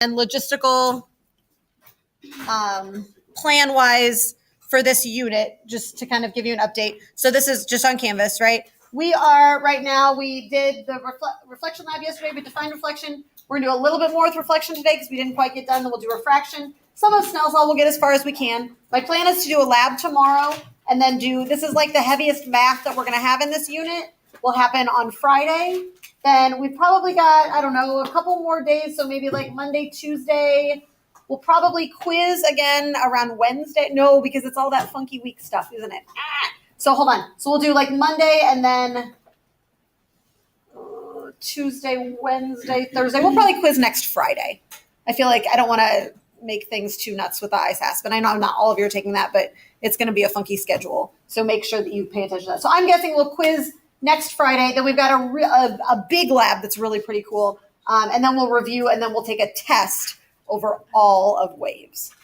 and logistical plan-wise for this unit, just to kind of give you an update. So this is just on Canvas, right? We are right now, we did the reflection lab yesterday. We defined reflection. We're going to do a little bit more with reflection today because we didn't quite get done. Then we'll do refraction. Some of Snell's law we'll get as far as we can. My plan is to do a lab tomorrow and then this is like the heaviest math that we're going to have in this unit will happen on Friday. Then we've probably got, I don't know, a couple more days. So maybe like Monday, Tuesday. We'll probably quiz again around Wednesday. No, because it's all that funky week stuff, isn't it? So hold on. So we'll do like Monday and then Tuesday, Wednesday, Thursday. We'll probably quiz next Friday. I feel like I don't want to make things too nuts with the ISASP. And I know not all of you are taking that, but it's going to be a funky schedule. So make sure that you pay attention to that. So I'm guessing we'll quiz next Friday. Then we've got a big lab that's really pretty cool. And then we'll review and then we'll take a test over all of waves.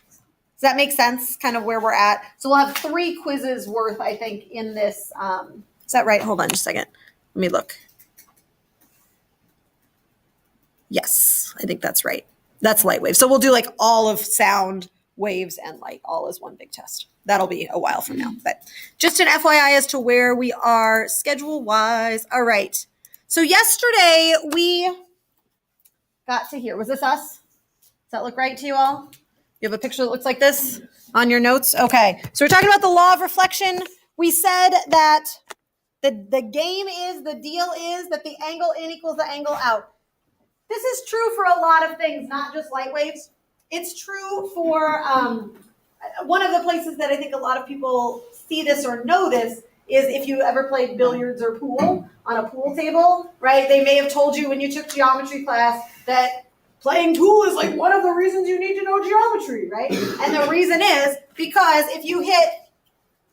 Does that make sense? Kind of where we're at. So we'll have 3 quizzes worth, I think, in this. Is that right? Hold on just a second. Let me look. Yes, I think that's right. That's light wave. So we'll do like all of sound, waves, and light all as one big test. That'll be a while from now. But just an FYI as to where we are schedule-wise. All right. So yesterday we got to here. Was this us? Does that look right to you all? You have a picture that looks like this on your notes? Okay. So we're talking about the law of reflection. We said that the deal is that the angle in equals the angle out. This is true for a lot of things, not just light waves. It's true for one of the places that I think a lot of people see this or know this is if you ever played billiards or pool on a pool table, right? They may have told you when you took geometry class that playing pool is like one of the reasons you need to know geometry, right? And the reason is because if you hit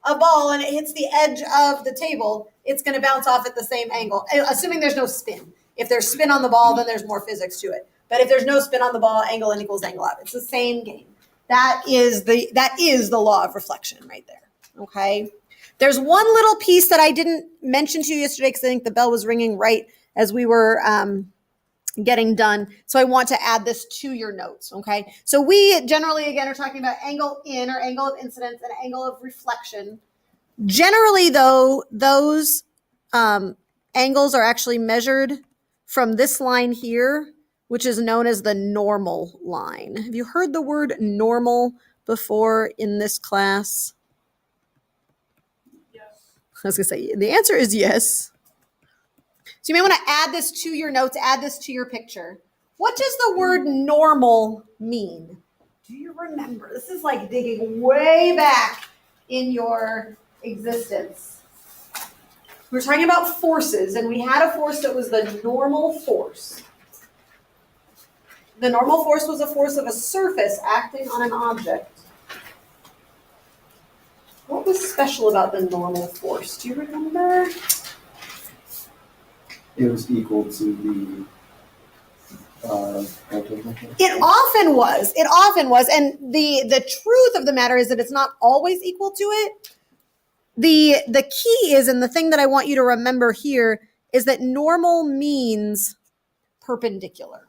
a ball and it hits the edge of the table, it's going to bounce off at the same angle, assuming there's no spin. If there's spin on the ball, then there's more physics to it. But if there's no spin on the ball, angle in equals angle out. It's the same game. That is the law of reflection right there. Okay. There's one little piece that I didn't mention to you yesterday because I think the bell was ringing right as we were getting done. So I want to add this to your notes. Okay. So we generally, again, are talking about angle in or angle of incidence and angle of reflection. Generally, though, those angles are actually measured from this line here, which is known as the normal line. Have you heard the word normal before in this class? Yes. I was going to say, the answer is yes. So you may want to add this to your notes, add this to your picture. What does the word normal mean? Do you remember? This is like digging way back in your existence. We were talking about forces, and we had a force that was the normal force. The normal force was a force of a surface acting on an object. What was special about the normal force? Do you remember? It was equal to the It often was. It often was. And the truth of the matter is that it's not always equal to it. The key is, and the thing that I want you to remember here, is that normal means perpendicular.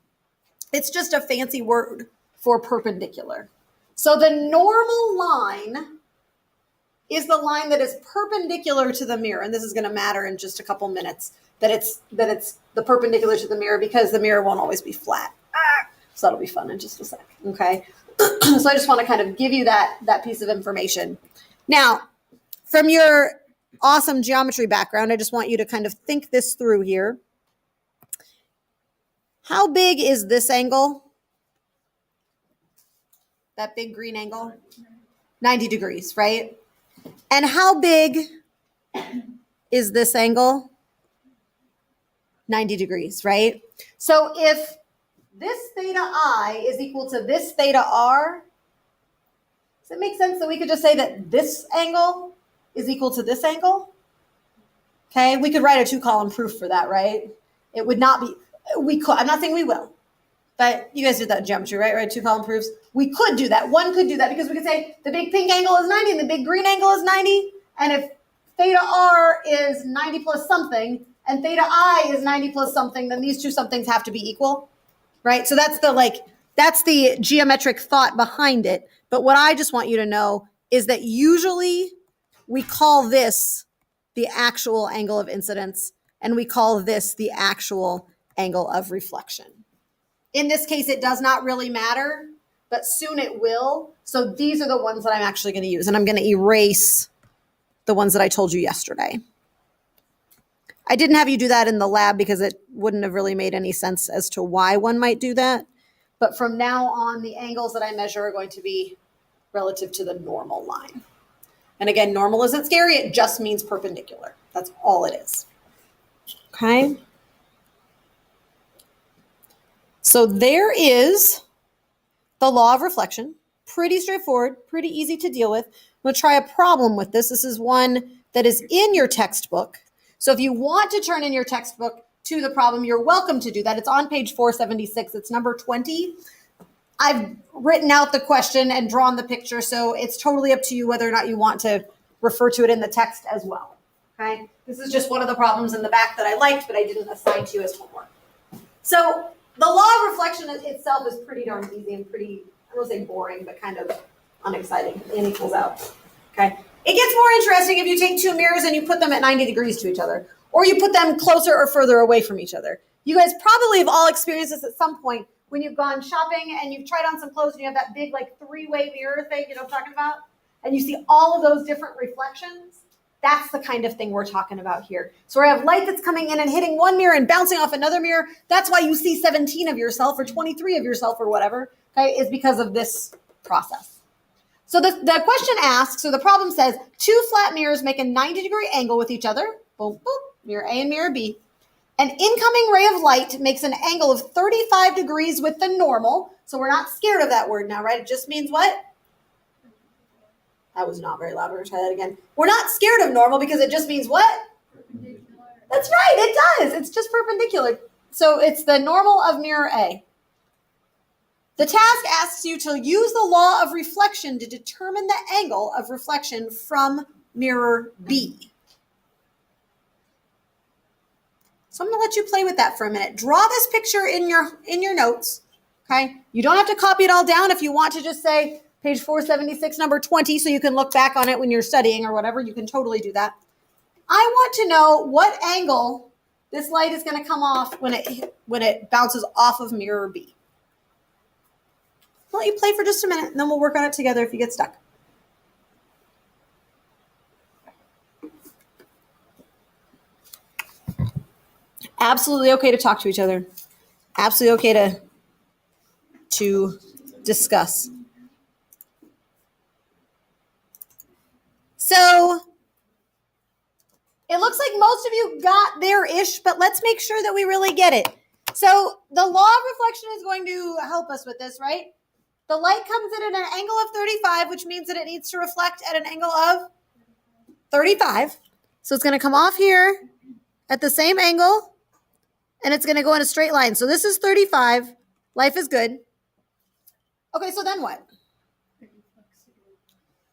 It's just a fancy word for perpendicular. So the normal line is the line that is perpendicular to the mirror. And this is going to matter in just a couple minutes, that it's the perpendicular to the mirror, because the mirror won't always be flat. So that'll be fun in just a sec. Okay. So I just want to kind of give you that piece of information. Now, from your awesome geometry background, I just want you to kind of think this through here. How big is this angle? That big green angle? 90 degrees, right? And how big is this angle? 90 degrees, right? So if this theta I is equal to this theta R, does it make sense that we could just say that this angle is equal to this angle? Okay, we could write a 2-column proof for that, right? It would not be, we could, I'm not saying we will, but you guys did that in geometry, right? Right, 2-column proofs. We could do that. One could do that because we could say the big pink angle is 90 and the big green angle is 90. And if theta R is 90 plus something and theta I is 90 plus something, then these two somethings have to be equal, right? So that's the That's the geometric thought behind it. But what I just want you to know is that usually we call this the actual angle of incidence, and we call this the actual angle of reflection. In this case, it does not really matter, but soon it will. So these are the ones that I'm actually going to use, and I'm going to erase the ones that I told you yesterday. I didn't have you do that in the lab because it wouldn't have really made any sense as to why one might do that. But from now on, the angles that I measure are going to be relative to the normal line. And again, normal isn't scary. It just means perpendicular. That's all it is. Okay. So there is the law of reflection. Pretty straightforward, pretty easy to deal with. I'm going to try a problem with this. This is one that is in your textbook. So if you want to turn in your textbook to the problem, you're welcome to do that. It's on page 476. It's number 20. I've written out the question and drawn the picture, so it's totally up to you whether or not you want to refer to it in the text as well. Okay? This is just one of the problems in the back that I liked, but I didn't assign to you as homework. So the law of reflection itself is pretty darn easy and pretty, I don't say boring, but kind of unexciting. In equals out. Okay? It gets more interesting if you take two mirrors and you put them at 90 degrees to each other, or you put them closer or further away from each other. You guys probably have all experienced this at some point when you've gone shopping and you've tried on some clothes and you have that big like three-way mirror thing, you know what I'm talking about? And you see all of those different reflections. That's the kind of thing we're talking about here. So we have light that's coming in and hitting one mirror and bouncing off another mirror. That's why you see 17 of yourself or 23 of yourself or whatever, okay, is because of this process. So the question asks, or the problem says, two flat mirrors make a 90-degree angle with each other. Boom, boom, mirror A and mirror B. An incoming ray of light makes an angle of 35 degrees with the normal. So we're not scared of that word now, right? It just means what? That was not very loud. We're going to try that again. We're not scared of normal because it just means what? Perpendicular. That's right. It does. It's just perpendicular. So it's the normal of mirror A. The task asks you to use the law of reflection to determine the angle of reflection from mirror B. So I'm going to let you play with that for a minute. Draw this picture in your notes, okay? You don't have to copy it all down. If you want to just say page 476, number 20, so you can look back on it when you're studying or whatever, you can totally do that. I want to know what angle this light is going to come off when it bounces off of mirror B. I'll let you play for just a minute, and then we'll work on it together if you get stuck. Absolutely okay to talk to each other. Absolutely okay to discuss. So it looks like most of you got there-ish, but let's make sure that we really get it. So the law of reflection is going to help us with this, right? The light comes in at an angle of 35, which means that it needs to reflect at an angle of 35. So it's going to come off here at the same angle, and it's going to go in a straight line. So this is 35. Life is good. Okay, so then what?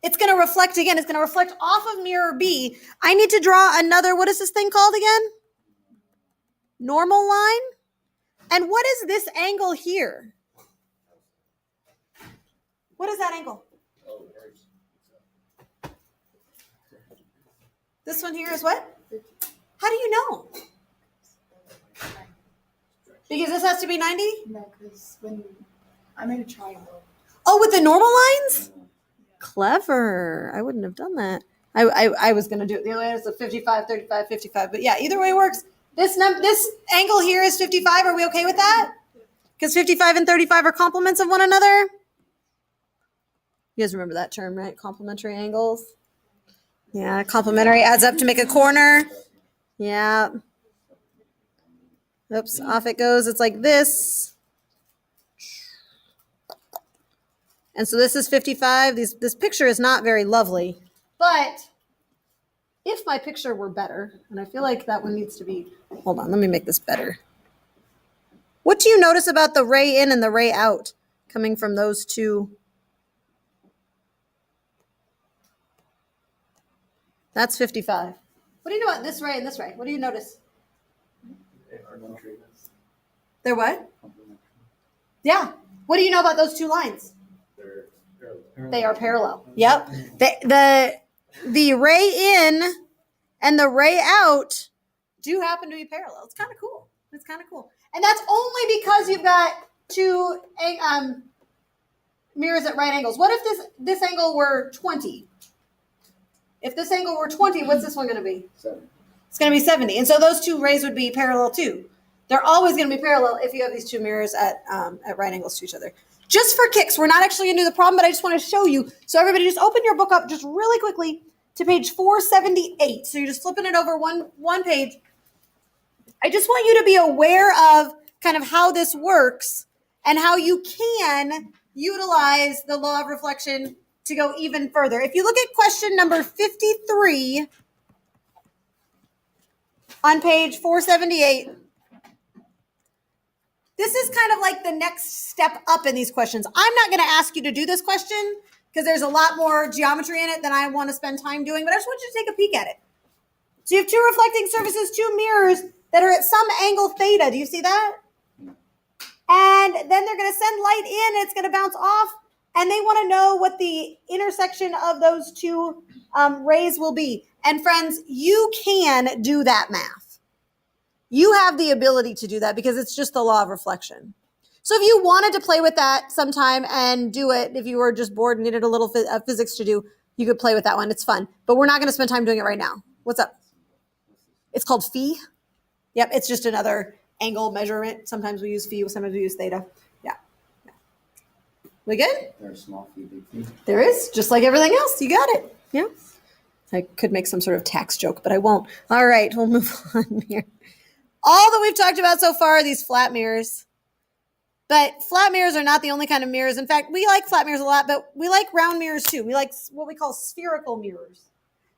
It's going to reflect again. It's going to reflect off of mirror B. I need to draw another, what is this thing called again? Normal line. And what is this angle here? What is that angle? This one here is what? How do you know? Because this has to be 90? No, because when I made a triangle. Oh, with the normal lines? Clever. I wouldn't have done that. I was going to do it the other way. It's a 55, 35, 55. But yeah, either way works. This angle here is 55. Are we okay with that? Because 55 and 35 are complements of one another. You guys remember that term, right? Complementary angles. Yeah, complementary adds up to make a corner. Yeah. Oops, off it goes. It's like this. And so this is 55. This picture is not very lovely. But if my picture were better, and I feel like that one needs to be, hold on, let me make this better. What do you notice about the ray in and the ray out coming from those two? That's 55. What do you know about this ray and this ray? What do you notice? They're what? Yeah. What do you know about those two lines? They're parallel. They are parallel. Yep. The ray in and the ray out do happen to be parallel. It's kind of cool. It's kind of cool. And that's only because you've got two mirrors at right angles. What if this angle were 20? If this angle were 20, what's this one going to be? 7. It's going to be 70. And so those two rays would be parallel too. They're always going to be parallel if you have these two mirrors at right angles to each other. Just for kicks, we're not actually going to do the problem, but I just want to show you. So everybody just open your book up just really quickly to page 478. So you're just flipping it over one page. I just want you to be aware of kind of how this works and how you can utilize the law of reflection to go even further. If you look at question number 53 on page 478, this is kind of like the next step up in these questions. I'm not going to ask you to do this question because there's a lot more geometry in it than I want to spend time doing, but I just want you to take a peek at it. So you have two reflecting surfaces, two mirrors that are at some angle theta. Do you see that? And then they're going to send light in, it's going to bounce off, and they want to know what the intersection of those two rays will be. And friends, you can do that math. You have the ability to do that because it's just the law of reflection. So if you wanted to play with that sometime and do it, if you were just bored and needed a little physics to do, you could play with that one. It's fun. But we're not going to spend time doing it right now. What's up? It's called phi. Yep, it's just another angle measurement. Sometimes we use phi, sometimes we use theta. Yeah. We good? There's small phi, big phi. There is, just like everything else. You got it. Yeah. I could make some sort of tax joke, but I won't. All right, we'll move on here. All that we've talked about so far are these flat mirrors. But flat mirrors are not the only kind of mirrors. In fact, we like flat mirrors a lot, but we like round mirrors too. We like what we call spherical mirrors.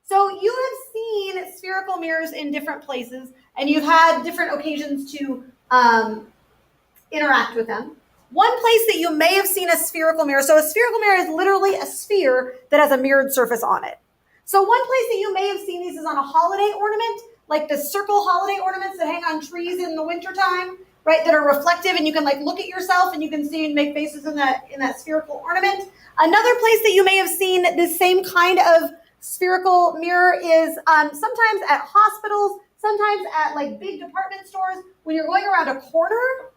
So you have seen spherical mirrors in different places, and you've had different occasions to interact with them. One place that you may have seen a spherical mirror, so a spherical mirror is literally a sphere that has a mirrored surface on it. So one place that you may have seen these is on a holiday ornament, like the circle holiday ornaments that hang on trees in the wintertime, right, that are reflective, and you can like look at yourself and you can see and make faces in that spherical ornament. Another place that you may have seen this same kind of spherical mirror is sometimes at hospitals, sometimes at like big department stores. When you're going around a corner,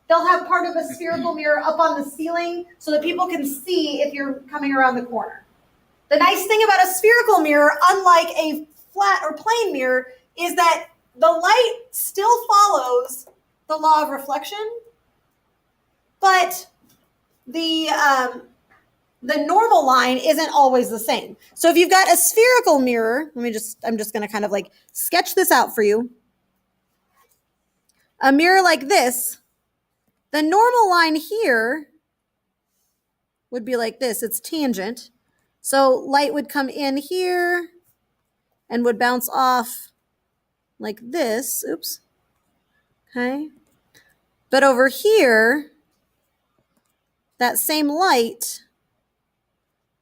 they'll have part of a spherical mirror up on the ceiling so that people can see if you're coming around the corner. The nice thing about a spherical mirror, unlike a flat or plane mirror, is that the light still follows the law of reflection, but the normal line isn't always the same. So if you've got a spherical mirror, I'm just going to kind of like sketch this out for you. A mirror like this, the normal line here would be like this. It's tangent. So light would come in here and would bounce off like this. Oops. Okay. But over here, that same light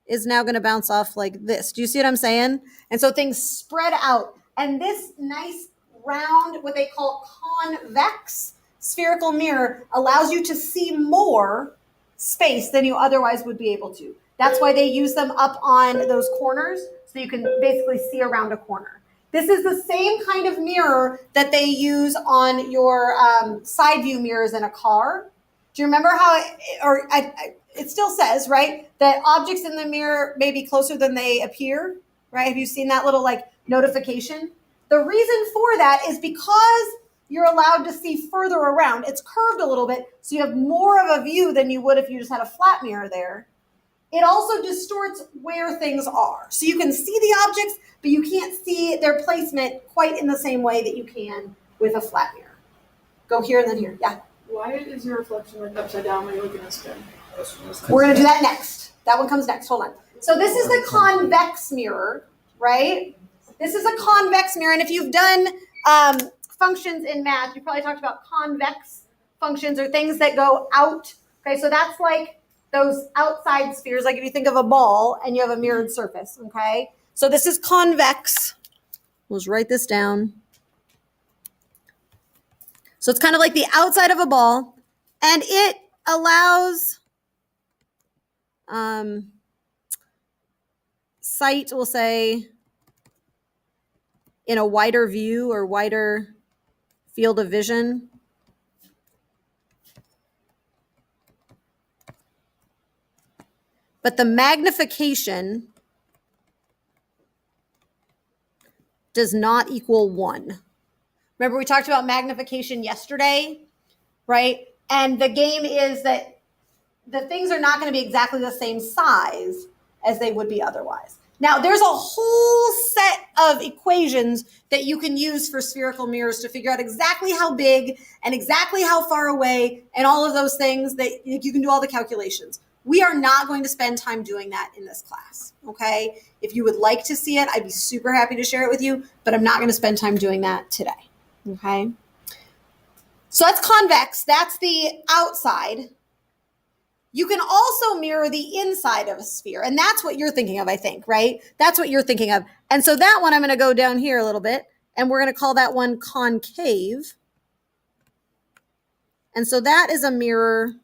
is now going to bounce off like this. Do you see what I'm saying? And so things spread out. And this nice round, what they call convex spherical mirror, allows you to see more space than you otherwise would be able to. That's why they use them up on those corners, so you can basically see around a corner. This is the same kind of mirror that they use on your side view mirrors in a car. Do you remember how it still says, right, that objects in the mirror may be closer than they appear, right? Have you seen that little like notification? The reason for that is because you're allowed to see further around. It's curved a little bit, so you have more of a view than you would if you just had a flat mirror there. It also distorts where things are. So you can see the objects, but you can't see their placement quite in the same way that you can with a flat mirror. Go here and then here. Yeah. Why is your reflection like upside down when you look in the sky? We're going to do that next. That one comes next. Hold on. So this is the convex mirror, right? This is a convex mirror. And if you've done functions in math, you probably talked about convex functions or things that go out. Okay, so that's like those outside spheres, like if you think of a ball and you have a mirrored surface, okay? So this is convex. We'll just write this down. So it's kind of like the outside of a ball, and it allows sight, we'll say, in a wider view or wider field of vision. But the magnification does not equal 1. Remember we talked about magnification yesterday, right? And the game is that the things are not going to be exactly the same size as they would be otherwise. Now, there's a whole set of equations that you can use for spherical mirrors to figure out exactly how big and exactly how far away and all of those things that you can do all the calculations. We are not going to spend time doing that in this class, okay? If you would like to see it, I'd be super happy to share it with you, but I'm not going to spend time doing that today, okay? So that's convex. That's the outside. You can also mirror the inside of a sphere, and that's what you're thinking of, I think, right? That's what you're thinking of. And so that one, I'm going to go down here a little bit, and we're going to call that one concave. And so that is a mirror.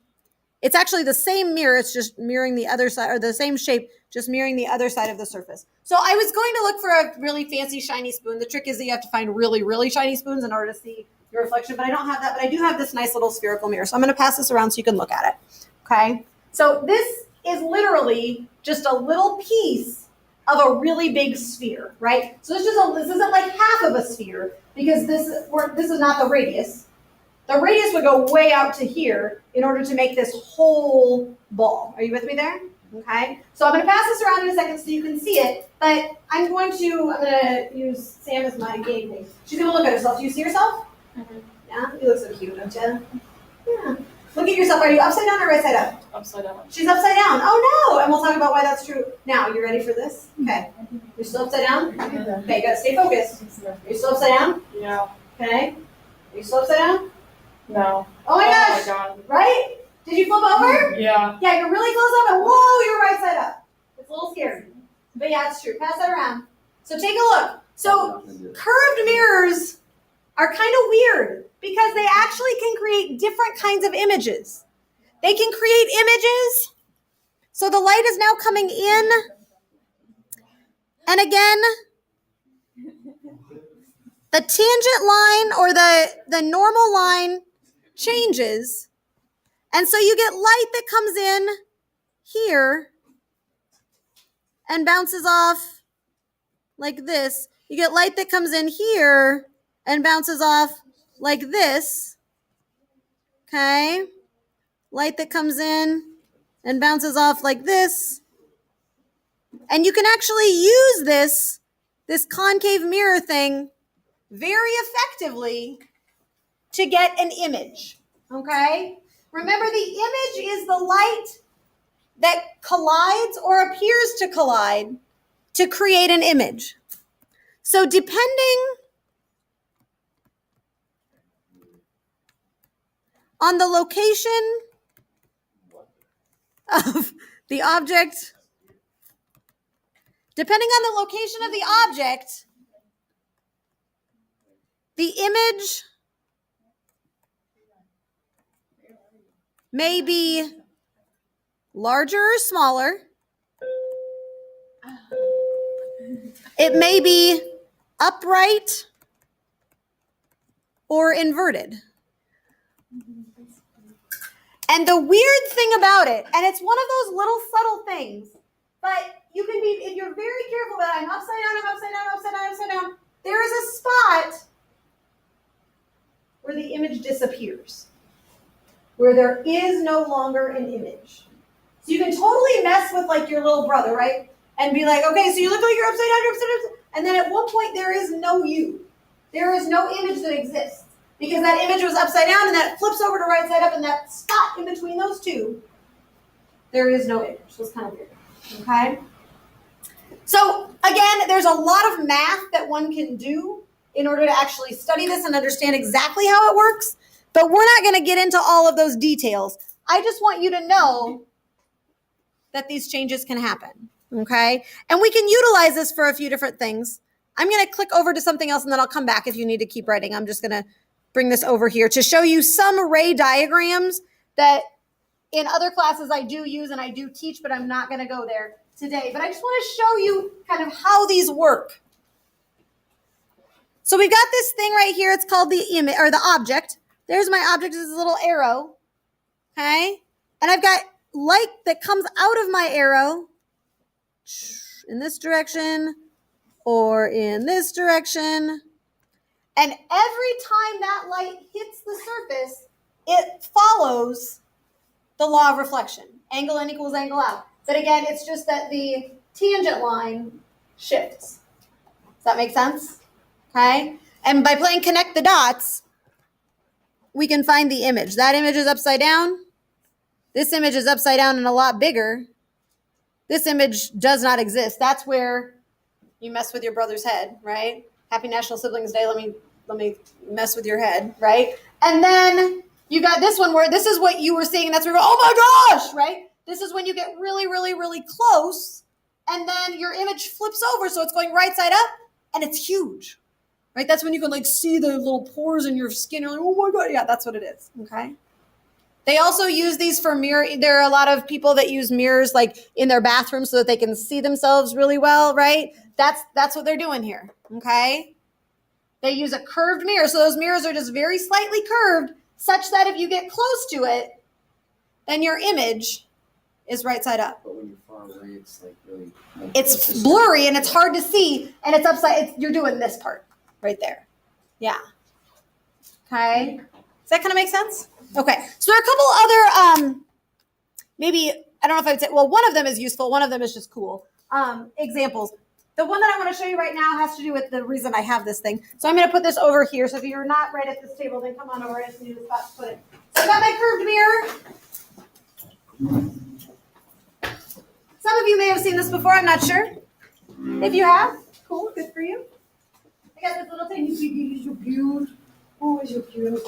It's actually the same mirror, it's just mirroring the other side, or the same shape, just mirroring the other side of the surface. So I was going to look for a really fancy shiny spoon. The trick is that you have to find really, really shiny spoons in order to see your reflection, but I don't have that, but I do have this nice little spherical mirror. So I'm going to pass this around so you can look at it, okay? So this is literally just a little piece of a really big sphere, right? So this isn't like half of a sphere, because this is not the radius. The radius would go way out to here in order to make this whole ball. Are you with me there? Okay. So I'm going to pass this around in a second so you can see it, but I'm going to use Sam as my game thing. She's going to look at herself. Do you see yourself? Mm-hmm. Yeah? You look so cute, don't you? Yeah. Look at yourself. Are you upside down or right side up? Upside down. She's upside down. Oh no! And we'll talk about why that's true. Now, you ready for this? Okay. You're still upside down? Okay, you gotta stay focused. Are you still upside down? Yeah. Okay. Are you still upside down? No. Oh my gosh! Oh my God. Right? Did you flip over? Yeah. Yeah, you're really close up and whoa, you're right side up. It's a little scary. But yeah, it's true. Pass that around. So take a look. So curved mirrors are kind of weird because they actually can create different kinds of images. They can create images. So the light is now coming in. And again, the tangent line or the normal line changes. And so you get light that comes in here and bounces off like this. You get light that comes in here and bounces off like this. Okay? Light that comes in and bounces off like this. And you can actually use this concave mirror thing very effectively to get an image. Okay? Remember, the image is the light that collides or appears to collide to create an image. So depending on the location of the object, depending on the location of the object, the image may be larger or smaller. It may be upright or inverted. And the weird thing about it, and it's one of those little subtle things, but you can be, if you're very careful about it, I'm upside down, I'm upside down, upside down, upside down, there is a spot where the image disappears, where there is no longer an image. So you can totally mess with like your little brother, right? And be like, okay, so you look like you're upside down, you're upside down. And then at one point there is no you. There is no image that exists. Because that image was upside down and that flips over to right side up and that spot in between those two, there is no image. So it's kind of weird, okay? So again, there's a lot of math that one can do in order to actually study this and understand exactly how it works, but we're not going to get into all of those details. I just want you to know that these changes can happen, okay? And we can utilize this for a few different things. I'm going to click over to something else and then I'll come back if you need to keep writing. I'm just going to bring this over here to show you some ray diagrams that in other classes I do use and I do teach, but I'm not going to go there today. But I just want to show you kind of how these work. So we've got this thing right here. It's called the image or the object. There's my object. This is a little arrow. Okay. And I've got light that comes out of my arrow in this direction or in this direction. And every time that light hits the surface, it follows the law of reflection. Angle in equals angle out. But again, it's just that the tangent line shifts. Does that make sense? Okay. And by playing connect the dots, we can find the image. That image is upside down. This image is upside down and a lot bigger. This image does not exist. That's where you mess with your brother's head, right? Happy National Siblings Day. Let me mess with your head, right? And then you got this one where this is what you were seeing, and that's where you go, oh my gosh, right? This is when you get really, really, really close, and then your image flips over, so it's going right side up, and it's huge, right? That's when you can like see the little pores in your skin. You're like, oh my God, yeah, that's what it is, okay? They also use these for mirror. There are a lot of people that use mirrors like in their bathroom so that they can see themselves really well, right? That's what they're doing here, okay? They use a curved mirror. So those mirrors are just very slightly curved such that if you get close to it, then your image is right side up. But when you're far away, it's like really. It's blurry and it's hard to see, and it's upside. You're doing this part right there. Yeah. Okay. Does that kind of make sense? Okay. So there are a couple other, maybe, I don't know if I would say, well, one of them is useful. One of them is just cool. Examples. The one that I want to show you right now has to do with the reason I have this thing. So I'm going to put this over here. So if you're not right at this table, then come on over. I just need a spot to put it. So I got my curved mirror. Some of you may have seen this before. I'm not sure. If you have, cool. Good for you. I got this little thing. Is your cute? Oh, is your cute?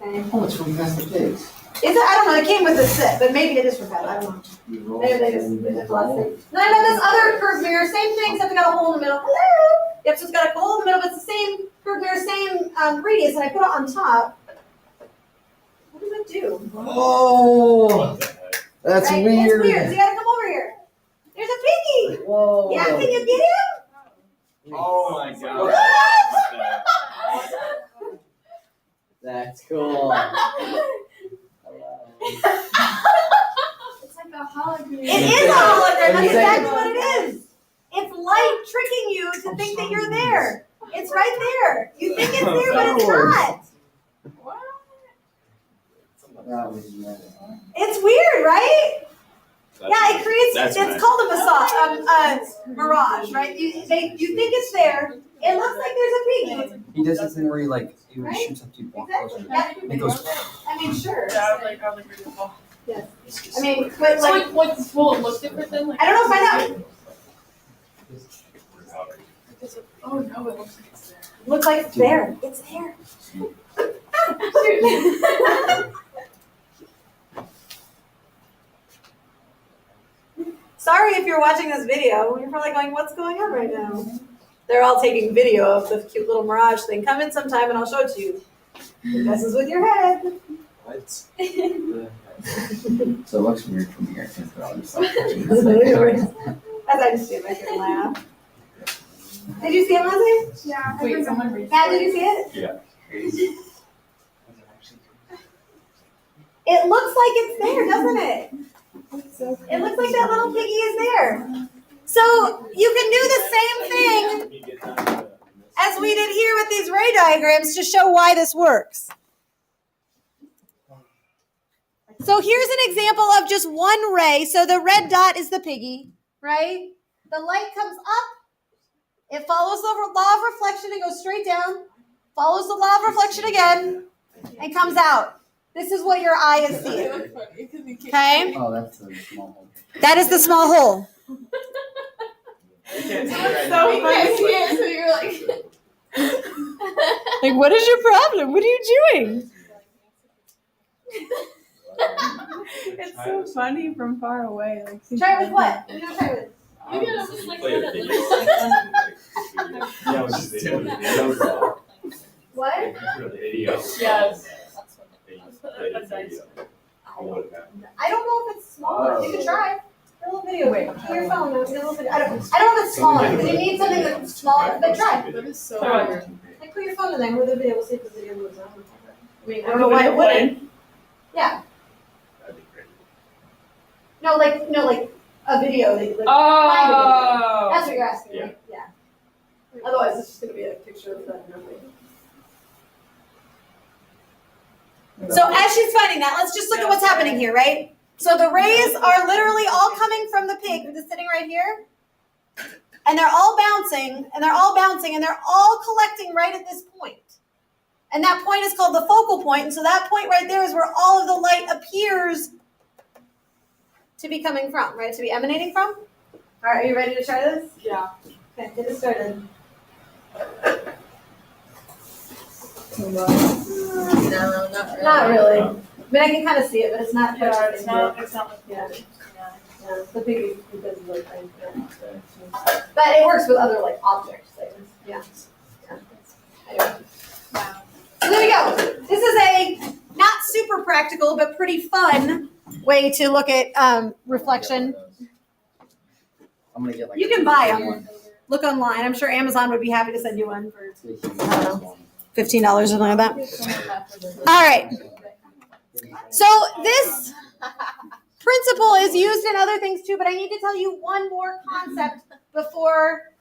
Okay. Oh, it's from Master Pigs. Is it? I don't know. It came with the set, but maybe it is for pet. I don't know. Maybe they just lost it. Then I got this other curved mirror. Same thing, except it got a hole in the middle. Hello. Yep, so it's got a hole in the middle, but it's the same curved mirror, same radius, and I put it on top. What does it do? Oh, that's right? weird. It's weird. So you gotta come over here. There's a piggy. Whoa. Yeah, can you get him? Oh my God. That's cool. It's like a hologram. It is a hologram. That's exactly what it is. It's light tricking you to think that you're there. It's right there. You think it's there, but it's not. That was nice. It's weird, right? Yeah, it creates. It's called a mirage, right? You think it's there. It looks like there's a piggy. He does this thing where he like he Right? shoots up to you walk Exactly. closer. Yeah. It goes. I mean, sure. Yeah, I was like really cool. Yes. I mean, but So like, will it look different then? Like, I don't know. Find out. oh no, it looks like it's there. Looks like it's there. It's there. Sorry if you're watching this video. You're probably going, "What's going on right now?" They're all taking video of the cute little mirage thing. Come in sometime and I'll show it to you. It messes with your head. What? So it looks weird from here. I can't put all this stuff. As I just do, I can laugh. Did you see it, Leslie? Yeah. Wait, someone reached. Matt, did you see it? Yeah. It looks like it's there, doesn't it? It looks like that little piggy is there. So you can do the same thing as we did here with these ray diagrams to show why this works. So here's an example of just one ray. So the red dot is the piggy, right? The light comes up. It follows the law of reflection and goes straight down, follows the law of reflection again, and comes out. This is what your eye is seeing. Okay? Oh, that's a small hole. That is the small hole. So funny. So you're like. Like, what is your problem? What are you doing? It's so funny from far away. Like, Try it with what? What are you going to try it with? Maybe it'll just like Play a video. Yeah, we just did a video. What? Video. Yes. They played a video. I don't know if it's small enough. You can try. A little video. Wait, put your phone. A little video. I don't know if it's small enough because you need something that's small enough, but try. That is so Alright. weird. Like put your phone in there with the video. We'll see if the video moves. I mean, I don't know why it wouldn't. Yeah. No, like a video. Like, Oh. that's what you're asking, Yeah. right? Yeah. Otherwise, it's just gonna be a picture of that. So as she's finding that, let's just look at what's happening here, right? So the rays are literally all coming from the pig that's sitting right here. And they're all bouncing, and they're all bouncing, and they're all collecting right at this point. And that point is called the focal point. And so that point right there is where all of the light appears to be coming from, right? To be emanating from. All right, are you ready to try this? Yeah. Okay, get it started. No, not really. Not really. I mean, I can kind of see it, but it's not. Yeah, it's not like Yeah. Yeah, the pig does look like but it works with other like objects. Yeah. Anyway. Wow. So there we go. This is a not super practical but pretty fun way to look at reflection. I'm gonna get like. You can buy them. Look online. I'm sure Amazon would be happy to send you one for $15 or something like that. All right. So this principle is used in other things too, but I need to tell you one more concept before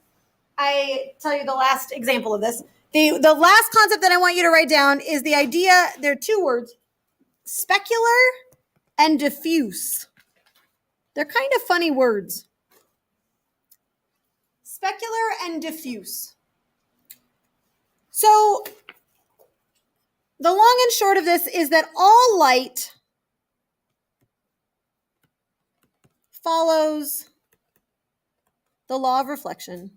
I tell you the last example of this. The last concept that I want you to write down is the idea, there are two words, specular and diffuse. They're kind of funny words. Specular and diffuse. So the long and short of this is that all light follows the law of reflection.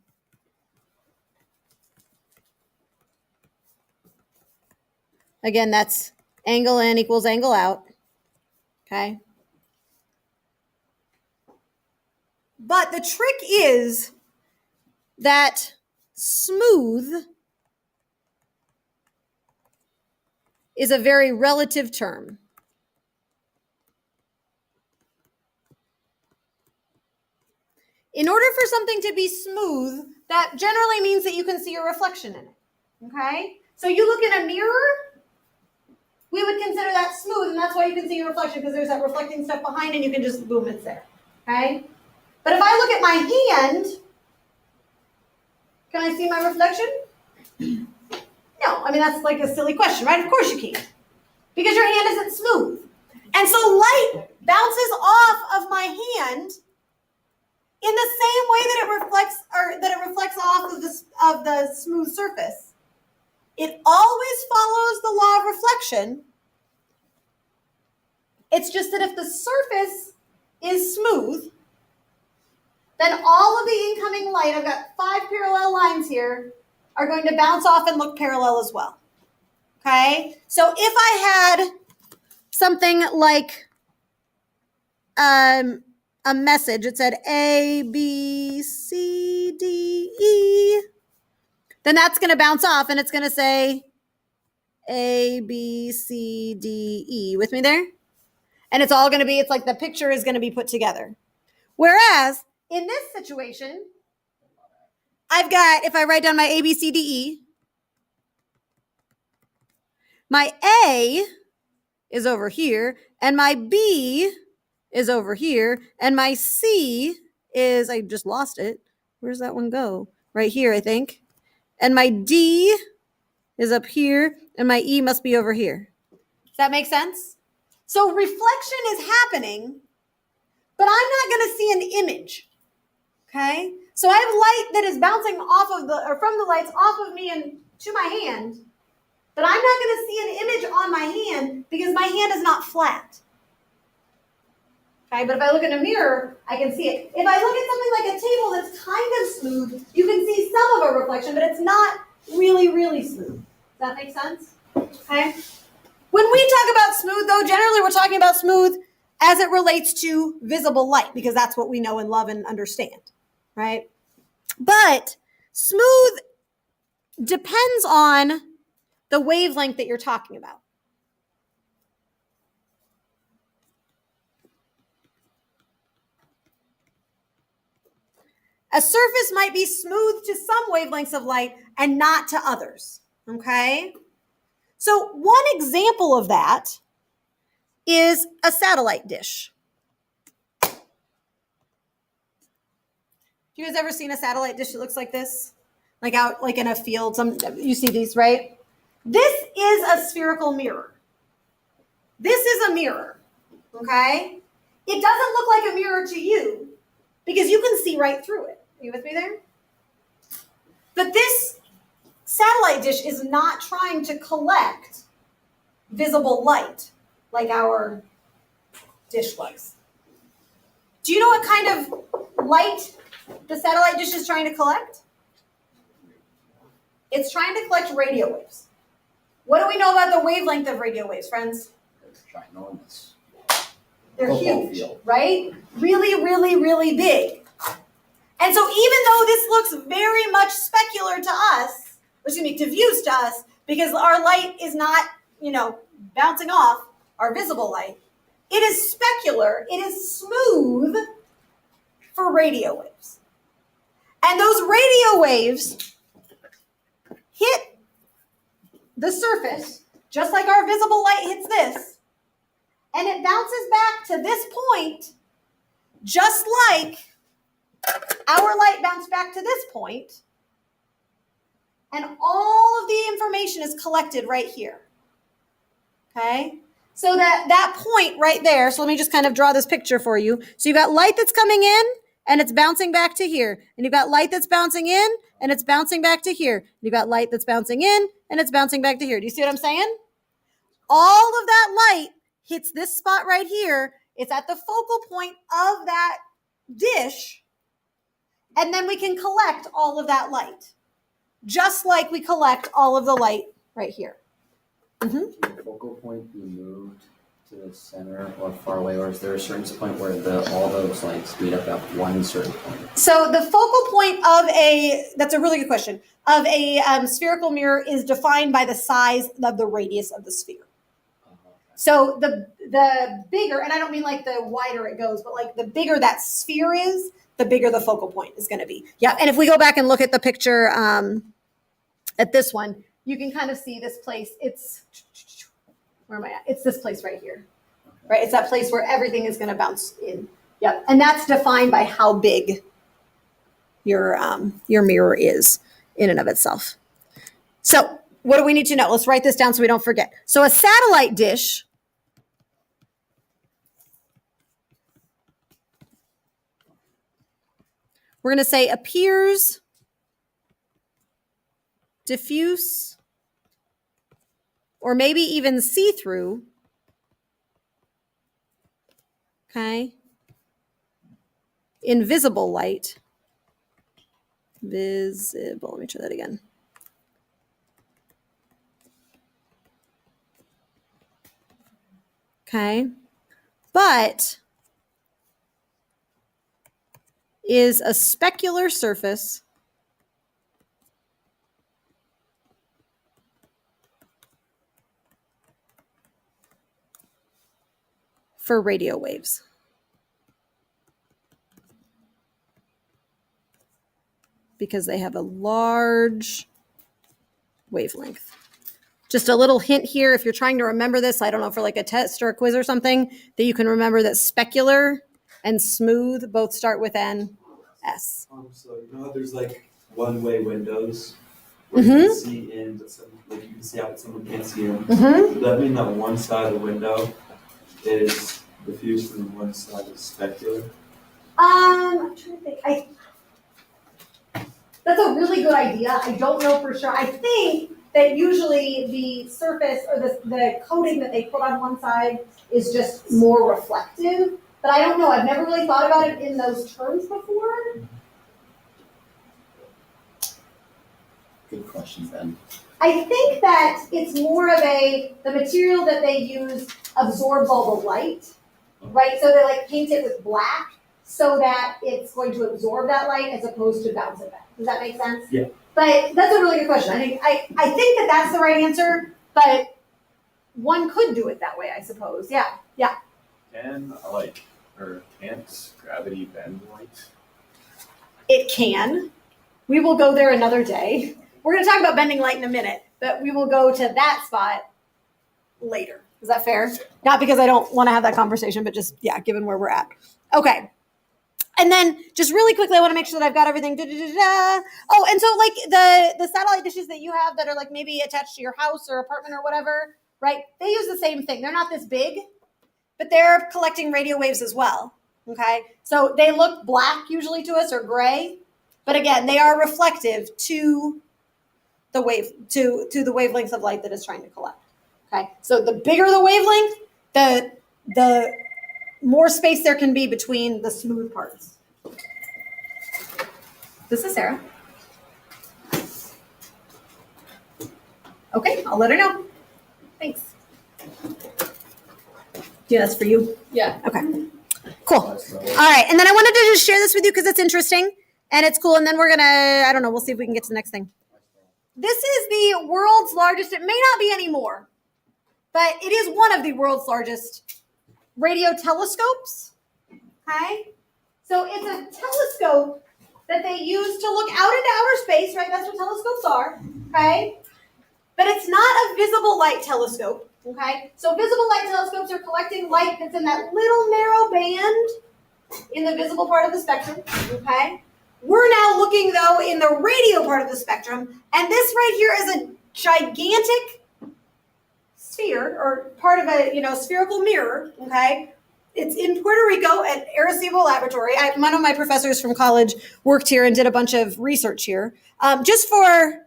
Again, that's angle in equals angle out. Okay. But the trick is that smooth is a very relative term. In order for something to be smooth, that generally means that you can see a reflection in it. Okay? So you look in a mirror, we would consider that smooth, and that's why you can see your reflection, because there's that reflecting stuff behind, and you can just, boom, it's there. Okay? But if I look at my hand, can I see my reflection? No. I mean, that's like a silly question, right? Of course you can't. Because your hand isn't smooth. And so light bounces off of my hand in the same way that it reflects off of the smooth surface. It always follows the law of reflection. It's just that if the surface is smooth, then all of the incoming light, I've got 5 parallel lines here, are going to bounce off and look parallel as well. Okay? So if I had something like a message, it said A, B, C, D, E, then that's going to bounce off and it's going to say A, B, C, D, E. With me there? And it's all going to be, it's like the picture is going to be put together. Whereas in this situation, I've got, if I write down my A, B, C, D, E, my A is over here, and my B is over here, and my C is, I just lost it. Where's that one go? Right here, I think. And my D is up here, and my E must be over here. Does that make sense? So reflection is happening, but I'm not going to see an image. Okay? So I have light that is bouncing off of from the lights off of me and to my hand, but I'm not going to see an image on my hand because my hand is not flat. Okay, but if I look in a mirror, I can see it. If I look at something like a table that's kind of smooth, you can see some of a reflection, but it's not really, really smooth. Does that make sense? Okay? When we talk about smooth, though, generally we're talking about smooth as it relates to visible light, because that's what we know and love and understand, right? But smooth depends on the wavelength that you're talking about. A surface might be smooth to some wavelengths of light and not to others, okay? So one example of that is a satellite dish. You guys ever seen a satellite dish that looks like this? Like out like in a field, you see these, right? This is a spherical mirror. This is a mirror, okay? It doesn't look like a mirror to you because you can see right through it. Are you with me there? But this satellite dish is not trying to collect visible light like our dish was. Do you know what kind of light the satellite dish is trying to collect? It's trying to collect radio waves. What do we know about the wavelength of radio waves, friends? They're ginormous. They're Football huge, field. right? Really, really, really big. And so even though this looks very much specular to us, diffuse to us, because our light is not, bouncing off our visible light, it is specular, it is smooth for radio waves. And those radio waves hit the surface, just like our visible light hits this, and it bounces back to this point, just like our light bounced back to this point, and all of the information is collected right here. Okay? So that point right there, so let me just kind of draw this picture for you. So you've got light that's coming in, and it's bouncing back to here. And you've got light that's bouncing in, and it's bouncing back to here. And you've got light that's bouncing in, and it's bouncing back to here. Do you see what I'm saying? All of that light hits this spot right here. It's at the focal point of that dish, and then we can collect all of that light, just like we collect all of the light right here. Can the focal point be moved to the center or far away, or is there a certain point where all those lights meet up at one certain point? So the focal point that's a really good question, of a spherical mirror is defined by the size of the radius of the sphere. So the bigger, and I don't mean like the wider it goes, but like the bigger that sphere is, the bigger the focal point is going to be. Yeah, and if we go back and look at the picture at this one, you can kind of see this place. Where am I at? It's this place right here, right? It's that place where everything is going to bounce in. Yep, and that's defined by how big your mirror is in and of itself. So what do we need to know? Let's write this down so we don't forget. So a satellite dish we're going to say appears diffuse, or maybe even see-through, okay, invisible light. Visible, let me try that again. Okay, but is a specular surface for radio waves. Because they have a large wavelength. Just a little hint here, if you're trying to remember this, I don't know, for like a test or a quiz or something, that you can remember that specular and smooth both start with N, S. So you know how there's like one-way windows where you can see in, but you can see out, but someone can't see in. Does that mean that one side of the window is diffuse and one side is specular? I'm trying to think. That's a really good idea. I don't know for sure. I think that usually the surface or the coating that they put on one side is just more reflective. But I don't know. I've never really thought about it in those terms before. Good questions then. I think that it's more of the material that they use absorbs all the light, right? So they like paint it with black so that it's going to absorb that light as opposed to bounce it back. Does that make sense? Yeah. But that's a really good question. I think that that's the right answer, but one could do it that way, I suppose. Yeah. Can't gravity bend light? It can. We will go there another day. We're going to talk about bending light in a minute, but we will go to that spot later. Is that fair? Not because I don't want to have that conversation, but just, yeah, given where we're at. Okay. And then just really quickly, I want to make sure that I've got everything. Oh, and so like the satellite dishes that you have that are like maybe attached to your house or apartment or whatever, right? They use the same thing. They're not this big, but they're collecting radio waves as well. Okay. So they look black usually to us or gray, but again, they are reflective to the wave, to the wavelengths of light that it's trying to collect. Okay. So the bigger the wavelength, the more space there can be between the smooth parts. This is Sarah. Okay, I'll let her know. Thanks. Yeah, that's for you. Yeah. Okay, cool. All right, and then I wanted to just share this with you because it's interesting and it's cool. And then we're gonna, I don't know, we'll see if we can get to the next thing. This is the world's largest, it may not be anymore, but it is one of the world's largest radio telescopes. Okay, so it's a telescope that they use to look out into outer space, right? That's what telescopes are, okay? But it's not a visible light telescope, okay? So visible light telescopes are collecting light that's in that little narrow band in the visible part of the spectrum, okay? We're now looking, though, in the radio part of the spectrum, and this right here is a gigantic sphere, or part of a, spherical mirror, okay? It's in Puerto Rico at Arecibo Laboratory. One of my professors from college worked here and did a bunch of research here. Just for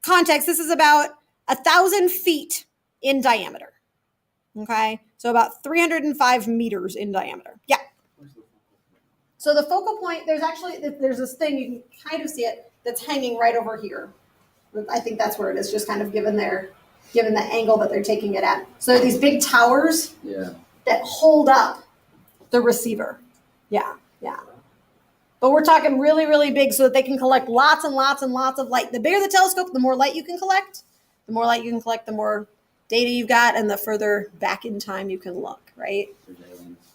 context, this is about 1,000 feet in diameter. Okay, so about 305 meters in diameter. Yeah. So the focal point, there's this thing, you can kind of see it, that's hanging right over here. I think that's where it is, just kind of given the angle that they're taking it at. So there are these big towers. Yeah. That hold up the receiver. Yeah. But we're talking really, really big so that they can collect lots and lots and lots of light. The bigger the telescope, the more light you can collect. The more light you can collect, the more data you've got, and the further back in time you can look, right?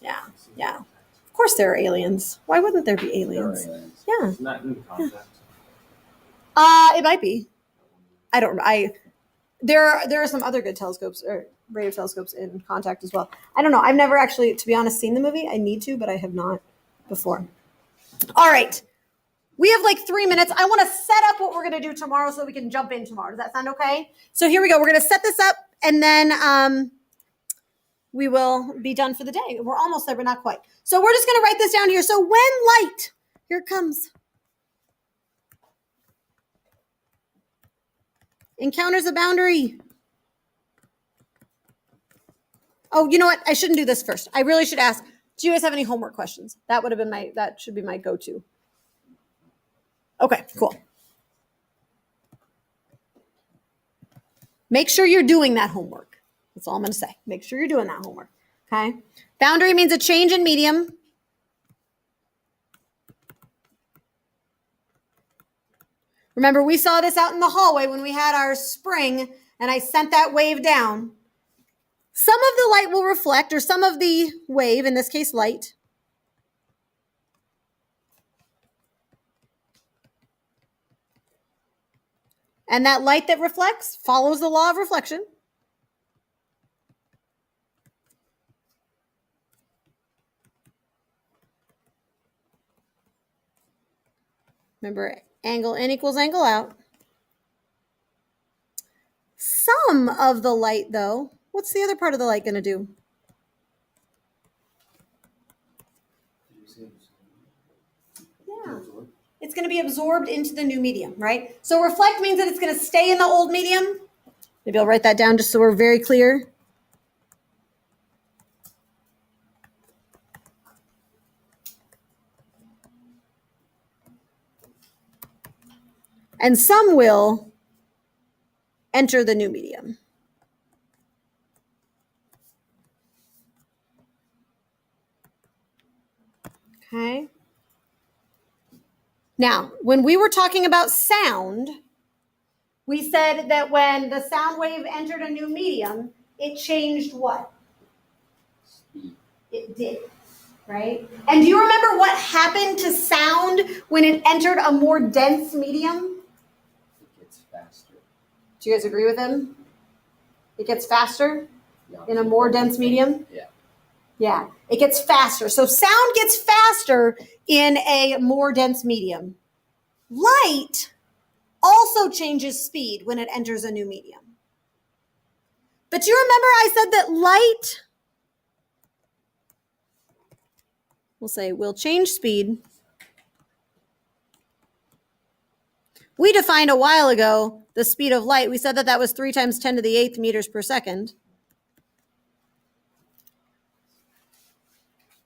Yeah. Of course there are aliens. Why wouldn't there be aliens? Yeah. Isn't that in contact? It might be. I don't know. There are some other good telescopes or radio telescopes in Contact as well. I don't know. I've never actually, to be honest, seen the movie. I need to, but I have not before. All right. We have like 3 minutes. I want to set up what we're going to do tomorrow so we can jump in tomorrow. Does that sound okay? So here we go. We're going to set this up and then we will be done for the day. We're almost there, but not quite. So we're just going to write this down here. So when light, here it comes, encounters a boundary. Oh, you know what? I shouldn't do this first. I really should ask, do you guys have any homework questions? That should be my go-to. Okay, cool. Make sure you're doing that homework. That's all I'm going to say. Make sure you're doing that homework. Okay? Boundary means a change in medium. Remember, we saw this out in the hallway when we had our spring, and I sent that wave down. Some of the light will reflect, or some of the wave, in this case light, and that light that reflects follows the law of reflection. Remember, angle in equals angle out. Some of the light, though, what's the other part of the light going to do? Yeah, it's going to be absorbed into the new medium, right? So reflect means that it's going to stay in the old medium. Maybe I'll write that down just so we're very clear. And some will enter the new medium. Okay. Now, when we were talking about sound, we said that when the sound wave entered a new medium, it changed what? Speed. It did. right? And do you remember what happened to sound when it entered a more dense medium? It gets faster. Do you guys agree with him? It gets faster Yeah. in a more dense medium? Yeah. Yeah, it gets faster. So sound gets faster in a more dense medium. Light also changes speed when it enters a new medium. But do you remember I said that light, we'll say, will change speed. We defined a while ago the speed of light. We said that that was 3 times 10 to the 8th meters per second.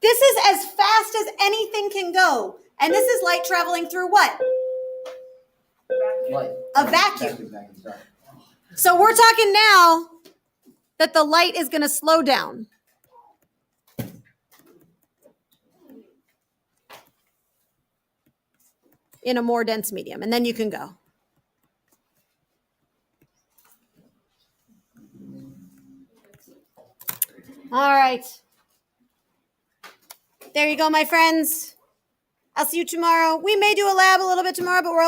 This is as fast as anything can go. And this is light traveling through what? Light. A vacuum. Vacuum, sorry. So we're talking now that the light is going to slow down. In a more dense medium, and then you can go. All right. There you go, my friends. I'll see you tomorrow. We may do a lab a little bit tomorrow, but we're also